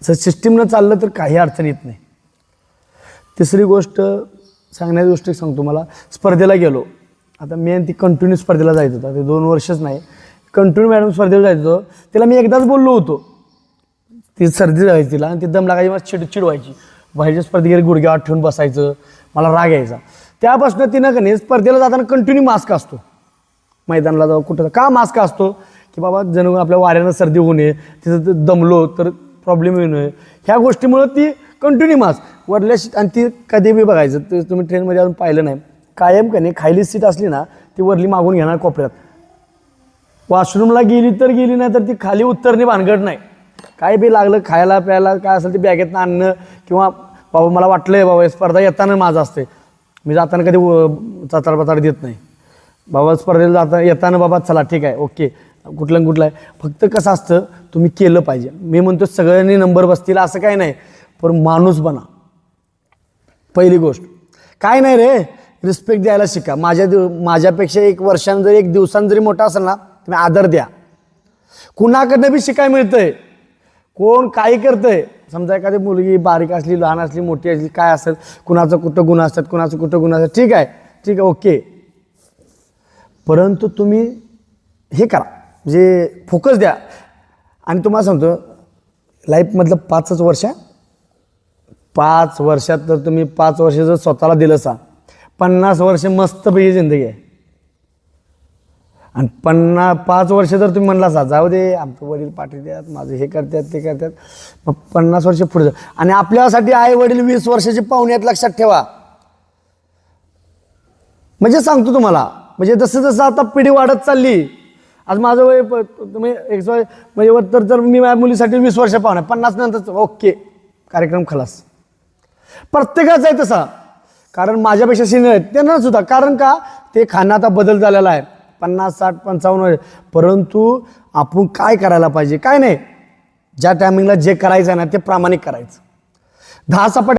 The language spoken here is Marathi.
जर सिस्टीमनं चाललं तर काही अडचण येत नाही. तिसरी गोष्ट सांगण्याची गोष्ट सांगतो. मला स्पर्धेला गेलो. आता मी आणि ती कंटिन्यू स्पर्धेला जायचं होतं. ते 2 वर्षच नाही, कंटिन्यू मॅडम स्पर्धेला जायचं होतं. तिला मी एकदाच बोललो होतो. ती सर्दी व्हायची तिला आणि ती दम लागायची, मला चिडचिड व्हायची. बाहेरच्या स्पर्धे गेली गुडघ्यावर ठेवून बसायचं, मला राग यायचा. त्यापासून तिनं का नाही स्पर्धेला जाताना कंटिन्यू मास्क असतो. मैदानाला जाऊ कुठं का मास्क असतो की बाबा जणू आपल्या वाऱ्यानं सर्दी होऊ नये, तिथं दमलो तर प्रॉब्लेम येऊ नये. ह्या गोष्टीमुळं ती कंटिन्यू मास्क वरल्या आणि ती कधी बी बघायचं तर तुम्ही ट्रेनमध्ये अजून पाहिलं नाही, कायम का नाही खायली सीट असली ना ती वरली मागून घेणार कोपऱ्यात. वॉशरूमला गेली तर गेली नाही तर ती खाली उतरणे भानगड नाही. काय बी लागलं खायला प्यायला काय असेल ते बॅगेतनं आणणं किंवा बाबा मला वाटलंय बाबा स्पर्धा येताना माझं असते, मी जाताना कधी चतार देत नाही. बाबा स्पर्धेला जाता येताना बाबा चला ठीक आहे ओके कुठलं आहे. फक्त कसं असतं तुम्ही केलं पाहिजे. मी म्हणतो सगळ्यांनी नंबर बसतील असं काय नाही, पण माणूस बना. पहिली गोष्ट काय नाही रे, रिस्पेक्ट द्यायला शिका. माझ्यापेक्षा 1 वर्षानं जरी 1 दिवसानं जरी मोठा असेल ना तुम्ही आदर द्या. कुणाकडनं बी शिकाय मिळतंय. कोण काही करतंय, समजा एखादी मुलगी बारीक असली लहान असली मोठी असली काय असेल, कुणाचं कुठं गुण असतात कुणाचं कुठं गुण असतात, ठीक आहे ओके. परंतु तुम्ही हे करा म्हणजे फोकस द्या. आणि तुम्हाला सांगतो लाईफमधलं 5च वर्ष, 5 वर्षात तर तुम्ही 5 वर्ष जर स्वतःला दिलं सा 50 वर्ष मस्तपैकी जिंदगी आहे. आणि 5 वर्ष जर तुम्ही म्हणला सा जाऊ दे आमचं वडील पाठी द्यात माझं हे करतात ते करतात, मग 50 वर्ष पुढे. आणि आपल्यासाठी आई वडील 20 वर्षाचे पाहुणे आहेत लक्षात ठेवा. म्हणजे सांगतो तुम्हाला, म्हणजे जसं आता पिढी वाढत चालली. आज माझं वय तुम्ही म्हणजे तर मी माझ्या मुलीसाठी 20 वर्ष पाहुणे, 50 नंतर ओके कार्यक्रम खलास. प्रत्येकाचा आहे तसा. कारण माझ्यापेक्षा सिनियर आहेत त्यांना सुद्धा, कारण का ते खाणं आता बदल झालेला आहे 50, 60, 55. परंतु आपण काय करायला पाहिजे काय नाही, ज्या टायमिंगला जे करायचं आहे ना ते प्रामाणिक करायचं. 10 सपाट